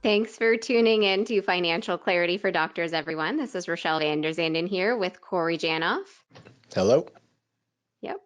Thanks for tuning in to Financial Clarity for Doctors, everyone. This is Rochelle van der Zanden here with Corey Janoff. Hello. Yep.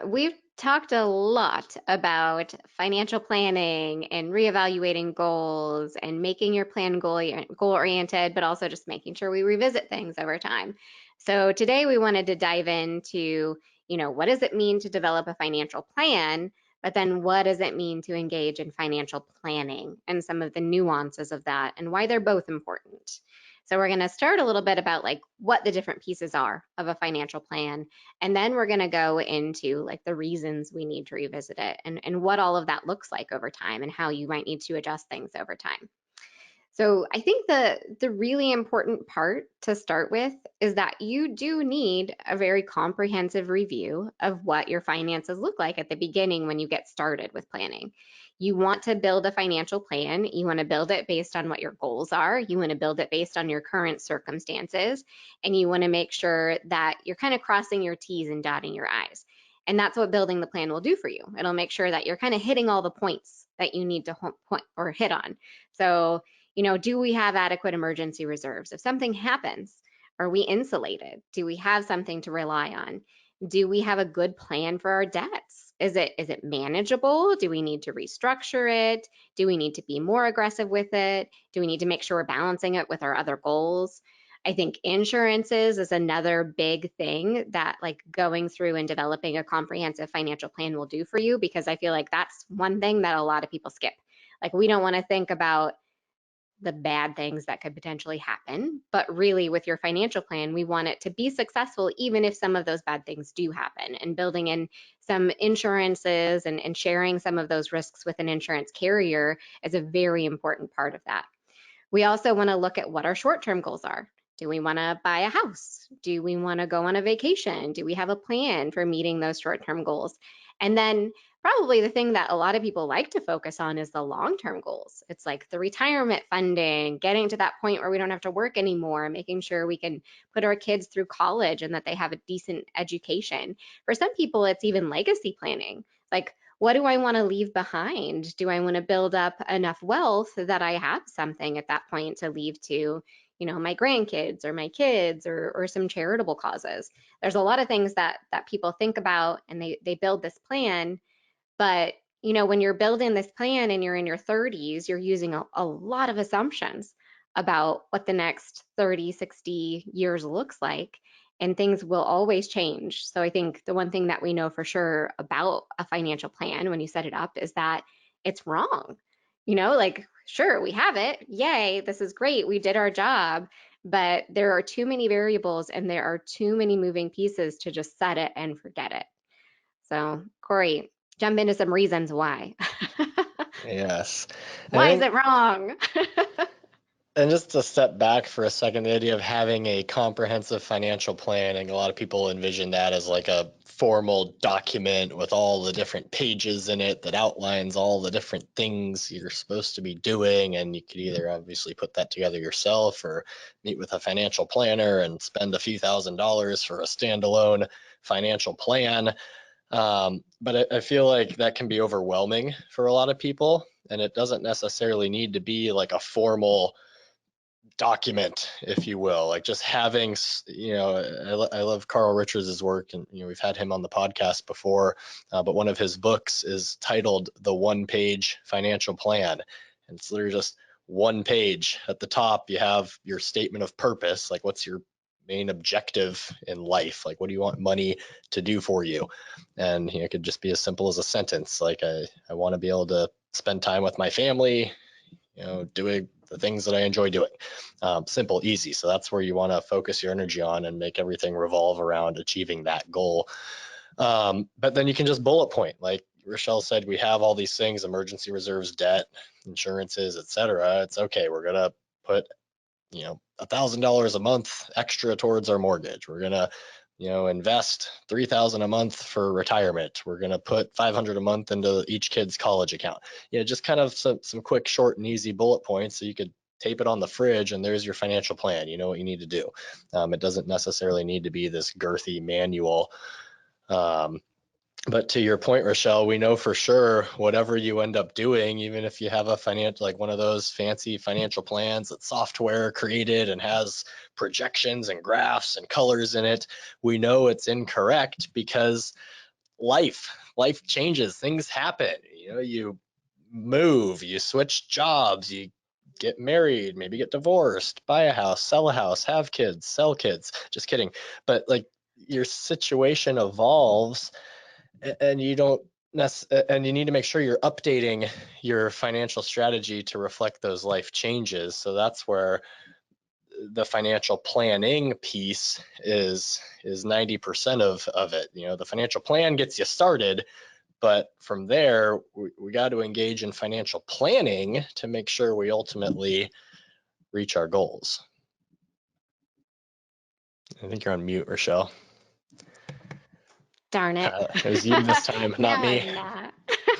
We've talked a lot about financial planning and reevaluating goals and making your plan goal-oriented, but also just making sure we revisit things over time. So today we wanted to dive into, what does it mean to develop a financial plan? But then what does it mean to engage in financial planning and some of the nuances of that and why they're both important. So we're going to start a little bit about like what the different pieces are of a financial plan. And then we're going to go into like the reasons we need to revisit it and what all of that looks like over time and how you might need to adjust things over time. So I think the really important part to start with is that you do need a very comprehensive review of what your finances look like at the beginning when you get started with planning. You want to build a financial plan. You want to build it based on what your goals are. You want to build it based on your current circumstances. And you want to make sure that you're kind of crossing your T's and dotting your I's. And that's what building the plan will do for you. It'll make sure that you're kind of hitting all the points that you need to point or hit on. So do we have adequate emergency reserves? If something happens, are we insulated? Do we have something to rely on? Do we have a good plan for our debts? Is it manageable? Do we need to restructure it? Do we need to be more aggressive with it? Do we need to make sure we're balancing it with our other goals? I think insurances is another big thing that like going through and developing a comprehensive financial plan will do for you, because I feel like that's one thing that a lot of people skip. Like we don't want to think about the bad things that could potentially happen. But really, with your financial plan, we want it to be successful, even if some of those bad things do happen. And building in some insurances and sharing some of those risks with an insurance carrier is a very important part of that. We also want to look at what our short-term goals are. Do we want to buy a house? Do we want to go on a vacation? Do we have a plan for meeting those short-term goals? And then probably the thing that a lot of people like to focus on is the long-term goals. It's like the retirement funding, getting to that point where we don't have to work anymore, making sure we can put our kids through college and that they have a decent education. For some people, it's even legacy planning. Like, what do I want to leave behind? Do I want to build up enough wealth that I have something at that point to leave to, my grandkids or my kids or some charitable causes? There's a lot of things that people think about and they build this plan, but when you're building this plan and you're in your 30s, you're using a lot of assumptions about what the next 30, 60 years looks like, and things will always change. So I think the one thing that we know for sure about a financial plan when you set it up is that it's wrong. Like, sure, we have it. Yay, this is great. We did our job. But there are too many variables and there are too many moving pieces to just set it and forget it. So, Corey, jump into some reasons why. Yes. And I Why is think, it wrong? and just to step back for a second, the idea of having a comprehensive financial planning, a lot of people envision that as like a formal document with all the different pages in it that outlines all the different things you're supposed to be doing. And you could either obviously put that together yourself or meet with a financial planner and spend a few $1,000s for a standalone financial plan. But I feel like that can be overwhelming for a lot of people, and it doesn't necessarily need to be like a formal document, if you will. Like just having, I love Carl Richards' work, and we've had him on the podcast before, but one of his books is titled The One-Page Financial Plan, and it's literally just one page. At the top, you have your statement of purpose, like what's your main objective in life, like what do you want money to do for you? And it could just be as simple as a sentence like I want to be able to spend time with my family, doing the things that I enjoy doing. Simple, easy. So that's where you want to focus your energy on and make everything revolve around achieving that goal. But then you can just bullet point, like Rochelle said, we have all these things: emergency reserves, debt, insurances, etc. It's okay. We're gonna put $1,000 a month extra towards our mortgage. We're gonna invest $3,000 a month for retirement. We're gonna put $500 a month into each kid's college account. Just kind of some quick, short, and easy bullet points so you could tape it on the fridge and there's your financial plan. You know what you need to do. It doesn't necessarily need to be this girthy manual. But to your point, Rochelle, we know for sure whatever you end up doing, even if you have a financial, like one of those fancy financial plans that software created and has projections and graphs and colors in it, we know it's incorrect because life changes, things happen. You move, you switch jobs, you get married, maybe get divorced, buy a house, sell a house, have kids, sell kids. Just kidding. But like your situation evolves, and you don't and you need to make sure you're updating your financial strategy to reflect those life changes. So that's where the financial planning piece is 90% of it. The financial plan gets you started, but from there we got to engage in financial planning to make sure we ultimately reach our goals. I think you're on mute, Rochelle. Darn it. It was you this time, No, not me. I'm not.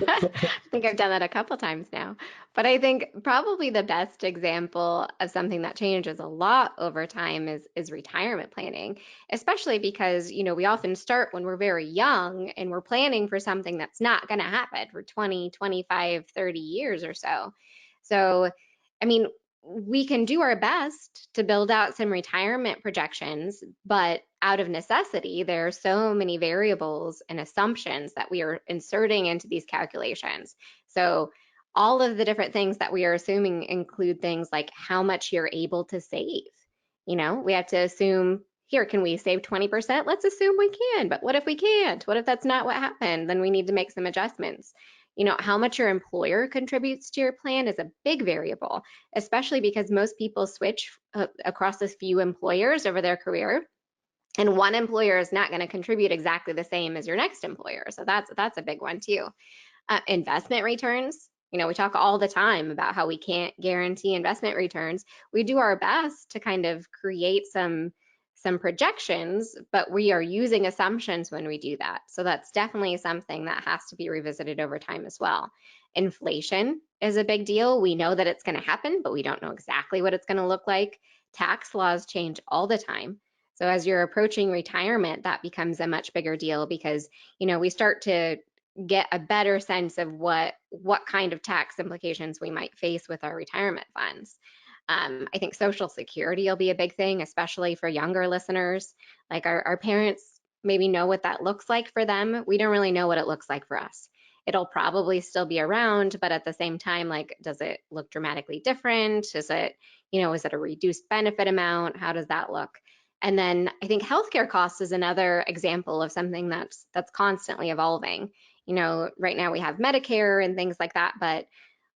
I think I've done that a couple times now. But I think probably the best example of something that changes a lot over time is retirement planning, especially because, we often start when we're very young and we're planning for something that's not going to happen for 20, 25, 30 years or so. So, I mean, we can do our best to build out some retirement projections, but out of necessity, there are so many variables and assumptions that we are inserting into these calculations. So, all of the different things that we are assuming include things like how much you're able to save. We have to assume here, can we save 20%? Let's assume we can, but what if we can't? What if that's not what happened? Then we need to make some adjustments. How much your employer contributes to your plan is a big variable, especially because most people switch across a few employers over their career, and one employer is not going to contribute exactly the same as your next employer. So that's a big one too. Investment returns. We talk all the time about how we can't guarantee investment returns. We do our best to kind of create some projections, but we are using assumptions when we do that. So that's definitely something that has to be revisited over time as well. Inflation is a big deal. We know that it's going to happen, but we don't know exactly what it's going to look like. Tax laws change all the time. So as you're approaching retirement, that becomes a much bigger deal because, we start to get a better sense of what kind of tax implications we might face with our retirement funds. I think Social Security will be a big thing, especially for younger listeners. Like our parents maybe know what that looks like for them. We don't really know what it looks like for us. It'll probably still be around, but at the same time, like, does it look dramatically different? Is it a reduced benefit amount? How does that look? And then I think healthcare costs is another example of something that's constantly evolving. Right now we have Medicare and things like that, but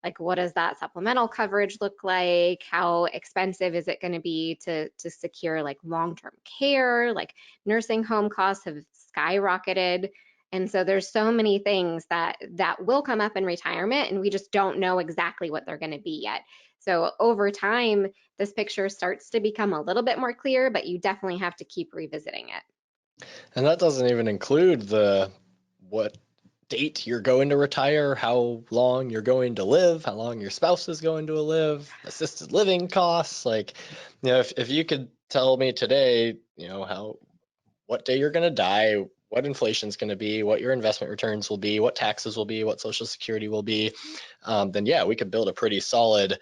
like what does that supplemental coverage look like? How expensive is it going to be to secure like long-term care? Like nursing home costs have skyrocketed. And so there's so many things that will come up in retirement and we just don't know exactly what they're going to be yet. So over time, this picture starts to become a little bit more clear, but you definitely have to keep revisiting it. And that doesn't even include the what date you're going to retire, how long you're going to live, how long your spouse is going to live, assisted living costs. Like, if you could tell me today, what day you're going to die, what inflation's going to be, what your investment returns will be, what taxes will be, what Social Security will be, then yeah, we could build a pretty solid,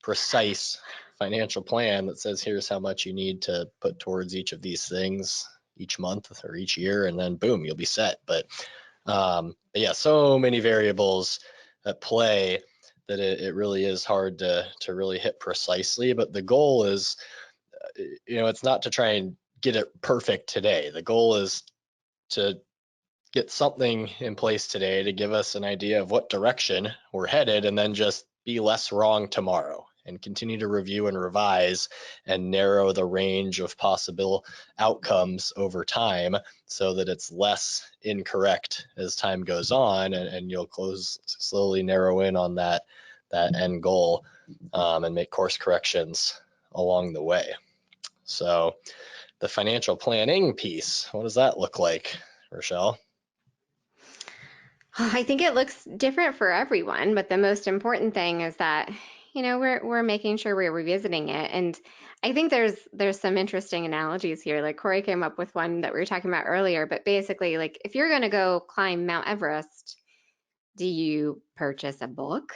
precise financial plan that says here's how much you need to put towards each of these things each month or each year, and then boom, you'll be set. But yeah, so many variables at play that it really is hard to really hit precisely. But the goal is, it's not to try and get it perfect today. The goal is to get something in place today to give us an idea of what direction we're headed, and then just be less wrong tomorrow and continue to review and revise and narrow the range of possible outcomes over time so that it's less incorrect as time goes on, and you'll slowly narrow in on that end goal, and make course corrections along the way. So the financial planning piece, what does that look like, Rochelle? I think it looks different for everyone, but the most important thing is that we're making sure we're revisiting it. And I think there's some interesting analogies here. Like Corey came up with one that we were talking about earlier, but basically, like if you're gonna go climb Mount Everest, do you purchase a book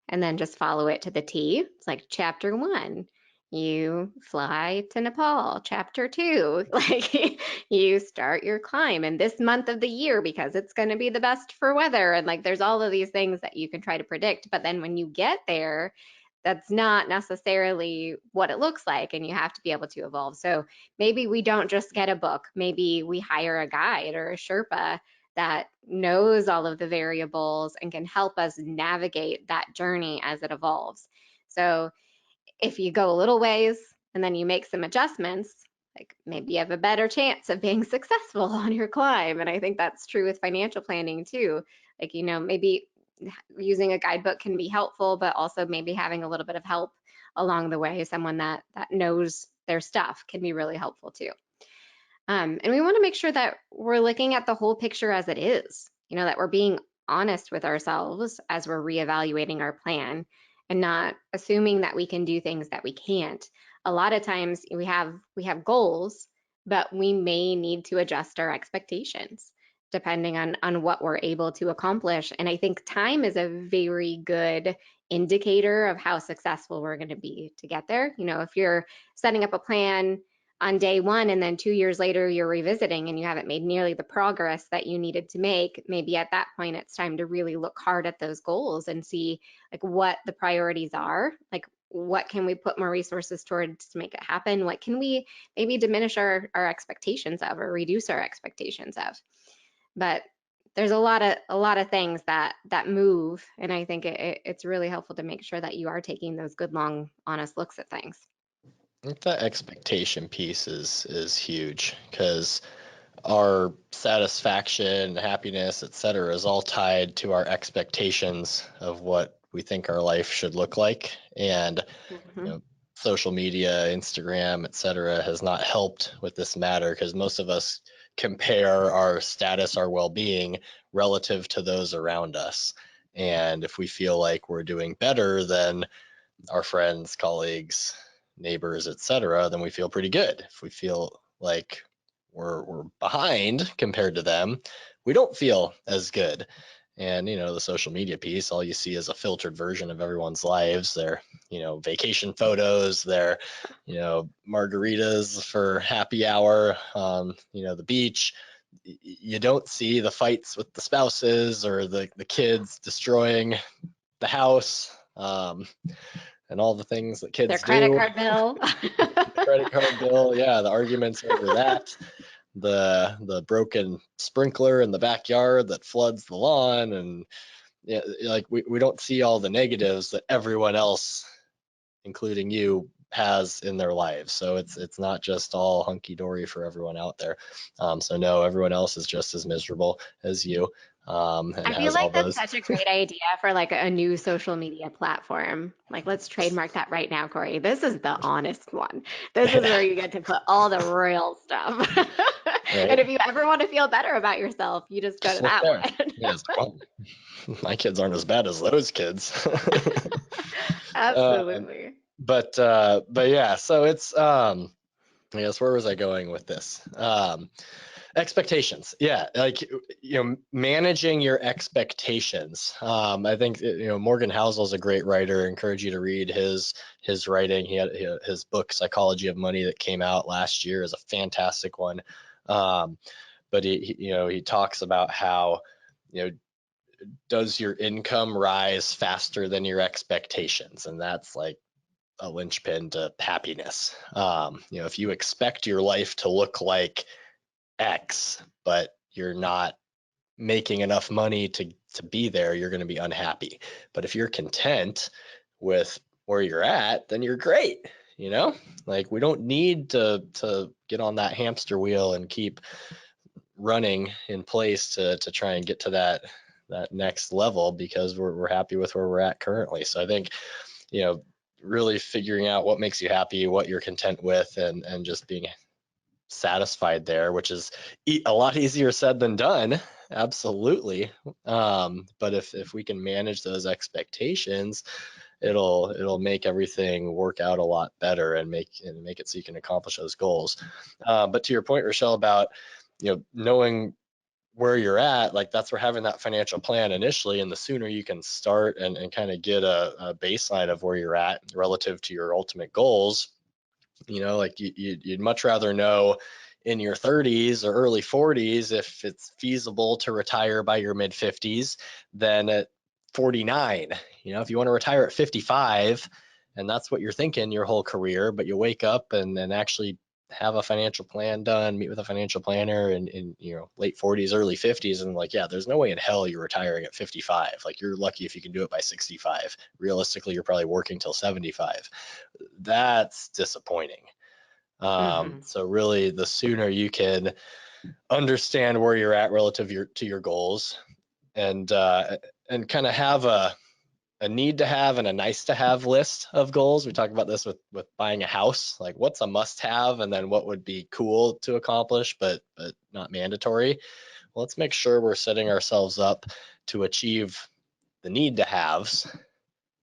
and then just follow it to the T? It's like chapter one, you fly to Nepal. Chapter two, like you start your climb in this month of the year because it's going to be the best for weather. And like there's all of these things that you can try to predict. But then when you get there, that's not necessarily what it looks like, and you have to be able to evolve. So maybe we don't just get a book, maybe we hire a guide or a Sherpa that knows all of the variables and can help us navigate that journey as it evolves. So if you go a little ways and then you make some adjustments, like maybe you have a better chance of being successful on your climb. And I think that's true with financial planning too. Like, maybe using a guidebook can be helpful, but also maybe having a little bit of help along the way, someone that knows their stuff can be really helpful too. And we want to make sure that we're looking at the whole picture as it is, that we're being honest with ourselves as we're reevaluating our plan and not assuming that we can do things that we can't. A lot of times we have goals, but we may need to adjust our expectations depending on what we're able to accomplish. And I think time is a very good indicator of how successful we're going to be to get there. If you're setting up a plan on day one and then 2 years later you're revisiting and you haven't made nearly the progress that you needed to make, maybe at that point it's time to really look hard at those goals and see like what the priorities are, like what can we put more resources towards to make it happen, what can we maybe diminish our expectations of or reduce our expectations of. But there's a lot of things that move, and I think it's really helpful to make sure that you are taking those good long honest looks at things. I think that expectation piece is huge because our satisfaction, happiness, etc., is all tied to our expectations of what we think our life should look like. And you Mhm. know, social media, Instagram, etc., has not helped with this matter because most of us compare our status, our well-being relative to those around us. And if we feel like we're doing better than our friends, colleagues, neighbors, etc., then we feel pretty good. If we feel like we're behind compared to them, we don't feel as good. And the social media piece, all you see is a filtered version of everyone's lives. Their vacation photos, their margaritas for happy hour, the beach. You don't see the fights with the spouses or the kids destroying the house. And all the things that Their kids credit do. card bill. The credit card bill, yeah, the arguments over that, the broken sprinkler in the backyard that floods the lawn, and yeah, like we don't see all the negatives that everyone else, including you, has in their lives. So it's not just all hunky dory for everyone out there. So no, everyone else is just as miserable as you, and I feel has all like that's those. such a great idea for like a new social media platform. Like, let's trademark that right now, Corey. This is the honest one. This is where you get to put all the real stuff. And Right, if you ever want to feel better about yourself, you just go just to look that there. one. Yeah, it's like, well, my kids aren't as bad as those kids. um, Absolutely. but yeah, so it's I guess where was I going with this? Expectations. Yeah, like managing your expectations. I think Morgan Housel's a great writer. I encourage you to read his writing. He had his book Psychology of Money that came out last year is a fantastic one. But he talks about how does your income rise faster than your expectations, and that's like a linchpin to happiness. If you expect your life to look like X, but you're not making enough money to be there, you're going to be unhappy. But if you're content with where you're at, then you're great. Like we don't need to get on that hamster wheel and keep running in place to try and get to that next level because we're happy with where we're at currently. So I think really figuring out what makes you happy, what you're content with, and just being satisfied there, which is a lot easier said than done. Absolutely. But if we can manage those expectations it'll make everything work out a lot better and make it so you can accomplish those goals. But to your point, Rochelle, about knowing where you're at, like that's where having that financial plan initially, and the sooner you can start and kind of get a baseline of where you're at relative to your ultimate goals. Like you'd much rather know in your 30s or early 40s if it's feasible to retire by your mid 50s than at 49. If you want to retire at 55 and that's what you're thinking your whole career, but you wake up and then actually have a financial plan done, meet with a financial planner in late 40s, early 50s, and like, yeah, there's no way in hell you're retiring at 55. Like, you're lucky if you can do it by 65. Realistically, you're probably working till 75. That's disappointing. Hmm. So really, the sooner you can understand where you're at relative to your goals, and kind of have a need to have and a nice to have list of goals. We talk about this with buying a house, like what's a must have and then what would be cool to accomplish but not mandatory. Well, let's make sure we're setting ourselves up to achieve the need to haves,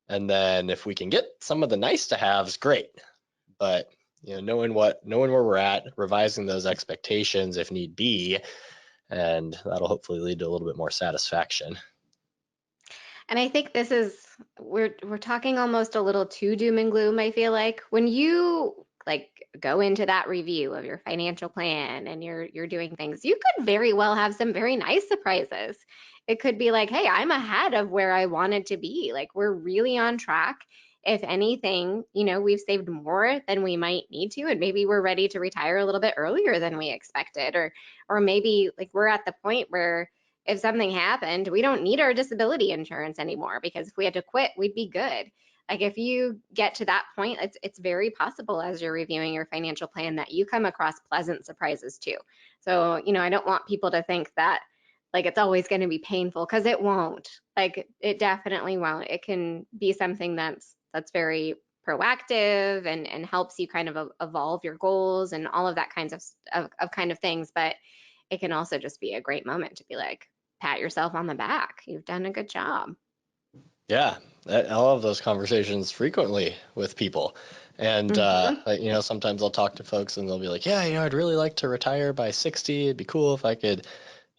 and then if we can get some of the nice to haves, great. But knowing where we're at, revising those expectations if need be, and that'll hopefully lead to a little bit more satisfaction. And I think this is we're talking almost a little too doom and gloom, I feel like. When you like go into that review of your financial plan and you're doing things, you could very well have some very nice surprises. It could be like, hey, I'm ahead of where I wanted to be. Like we're really on track. If anything, we've saved more than we might need to, and maybe we're ready to retire a little bit earlier than we expected, or maybe like we're at the point where if something happened, we don't need our disability insurance anymore because if we had to quit, we'd be good. Like if you get to that point, it's very possible as you're reviewing your financial plan that you come across pleasant surprises too. So, I don't want people to think that like it's always going to be painful because it won't. Like it definitely won't. It can be something that's very proactive and helps you kind of evolve your goals and all of that kinds of kind of things, but it can also just be a great moment to be like, pat yourself on the back. You've done a good job. Yeah, I'll have those conversations frequently with people. And, Hmm. sometimes I'll talk to folks and they'll be like, yeah, I'd really like to retire by 60. It'd be cool if I could,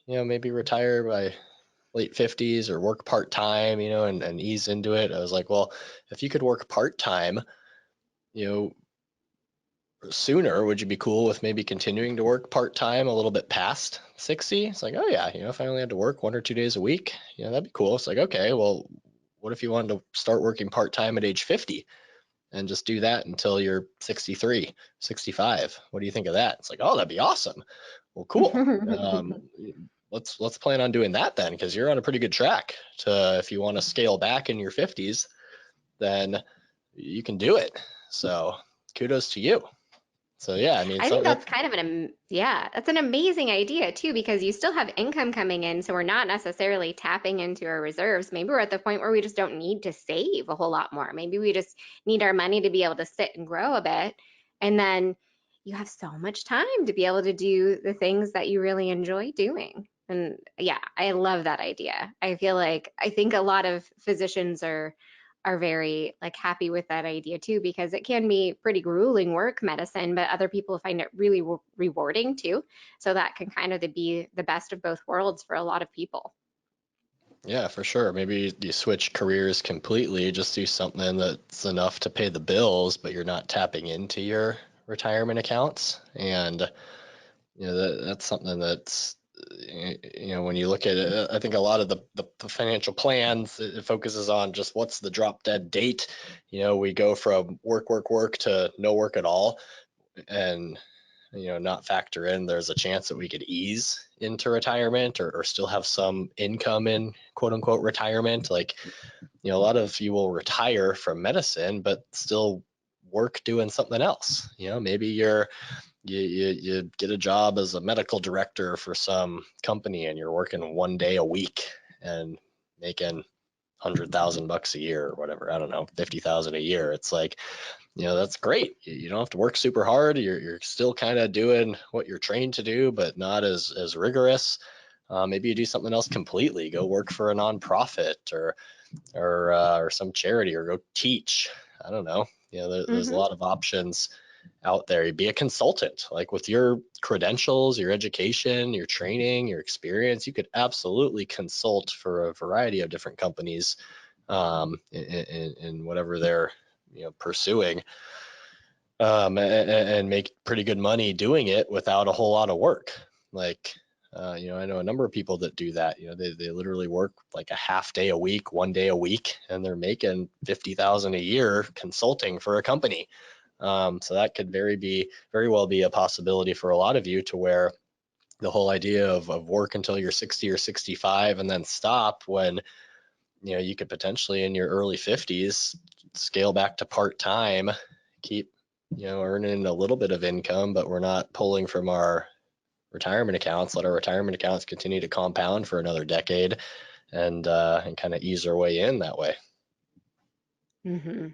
maybe retire by late 50s or work part time, and ease into it. I was like, well, if you could work part time, you know, sooner, would you be cool with maybe continuing to work part time a little bit past 60? It's like, oh yeah, if I only had to work 1 or 2 days a week, that'd be cool. It's like, okay, well, what if you wanted to start working part time at age 50 and just do that until you're 63, 65? What do you think of that? It's like, oh, that'd be awesome. Well, cool. Let's plan on doing that then, because you're on a pretty good track to, if you want to scale back in your 50s, then you can do it. So kudos to you. So yeah, I mean, I think so that's that, kind of yeah, that's an amazing idea too, because you still have income coming in. So we're not necessarily tapping into our reserves. Maybe we're at the point where we just don't need to save a whole lot more. Maybe we just need our money to be able to sit and grow a bit. And then you have so much time to be able to do the things that you really enjoy doing. And yeah, I love that idea. I think a lot of physicians are very like happy with that idea too because it can be pretty grueling work medicine, but other people find it really rewarding too, so that can kind of be the best of both worlds for a lot of people. yeah, for sure. Maybe you switch careers completely, just do something that's enough to pay the bills, but you're not tapping into your retirement accounts. And that's something that's when you look at it, I think a lot of the financial plans, it focuses on just what's the drop dead date. We go from work to no work at all, and not factor in there's a chance that we could ease into retirement, or still have some income in quote unquote retirement. Like, a lot of you will retire from medicine but still work doing something else. Maybe you get a job as a medical director for some company and you're working 1 day a week and making 100,000 bucks a year or whatever. I don't know, 50,000 a year. It's like, that's great. You don't have to work super hard. You're still kind of doing what you're trained to do, but not as rigorous. Maybe you do something else completely. Go work for a nonprofit, or or some charity, or go teach. I don't know. There's a Mm-hmm. lot of options out there. Be a consultant, like with your credentials, your education, your training, your experience, you could absolutely consult for a variety of different companies in whatever they're pursuing, and make pretty good money doing it without a whole lot of work. Like, I know a number of people that do that. They literally work like a half day a week, 1 day a week, and they're making $50,000 a year consulting for a company. So that could very well be a possibility for a lot of you, to where the whole idea of work until you're 60 or 65 and then stop, when you could potentially in your early 50s scale back to part-time, keep earning a little bit of income, but we're not pulling from our retirement accounts. Let our retirement accounts continue to compound for another decade, and kind of ease our way in that way. Mm-hmm.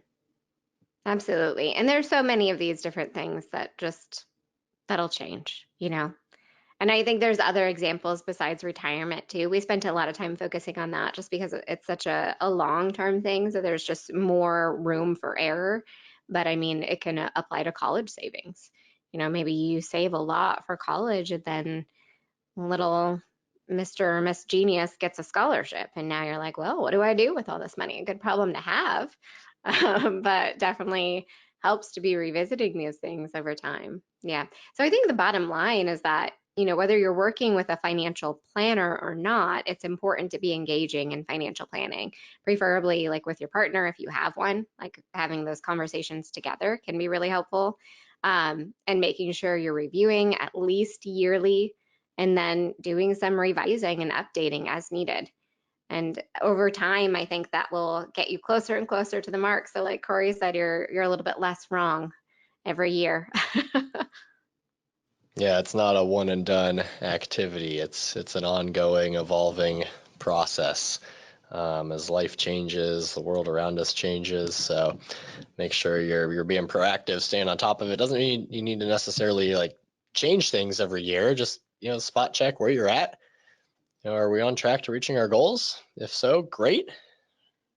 Absolutely. And there's so many of these different things that'll change, And I think there's other examples besides retirement too. We spent a lot of time focusing on that just because it's such a long-term thing. So there's just more room for error. But I mean, it can apply to college savings. Maybe you save a lot for college and then little Mr. or Miss Genius gets a scholarship. And now you're like, well, what do I do with all this money? A good problem to have, but definitely helps to be revisiting these things over time. Yeah. So I think the bottom line is that, whether you're working with a financial planner or not, it's important to be engaging in financial planning, preferably like with your partner if you have one, like having those conversations together can be really helpful. And making sure you're reviewing at least yearly and then doing some revising and updating as needed. And over time, I think that will get you closer and closer to the mark. So like Corey said, you're a little bit less wrong every year. Yeah, it's not a one and done activity. It's an ongoing, evolving process. As life changes, the world around us changes. So make sure you're being proactive, staying on top of it. Doesn't mean you need to necessarily like change things every year. Just spot check where you're at. Are we on track to reaching our goals? If so, great.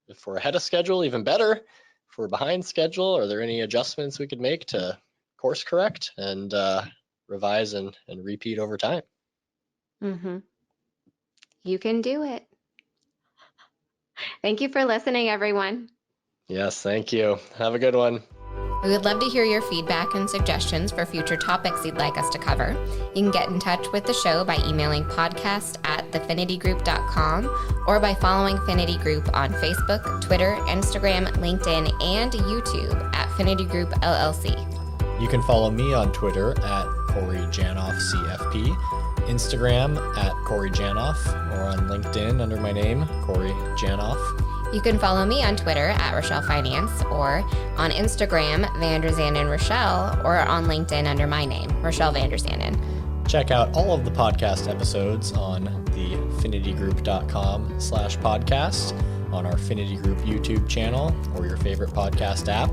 If we're ahead of schedule, even better. If we're behind schedule, are there any adjustments we could make to course correct and revise and repeat over time? Mm-hmm. You can do it. Thank you for listening, everyone. Yes, thank you. Have a good one. We would love to hear your feedback and suggestions for future topics you'd like us to cover. You can get in touch with the show by emailing podcast@thefinitygroup.com or by following Finity Group on Facebook, Twitter, Instagram, LinkedIn, and YouTube at Finity Group LLC. You can follow me on Twitter at Corey Janoff CFP, Instagram at Corey Janoff, or on LinkedIn under my name, Corey Janoff. You can follow me on Twitter at Rochelle Finance, or on Instagram, Vanderzanden Rochelle, or on LinkedIn under my name, Rochelle Vanderzanden. Check out all of the podcast episodes on the finitygroup.com/podcast, on our Finity Group YouTube channel or your favorite podcast app.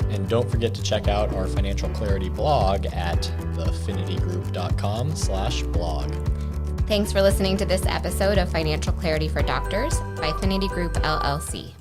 And don't forget to check out our financial clarity blog at thefinitygroup.com/blog. Thanks for listening to this episode of Financial Clarity for Doctors by Finity Group LLC.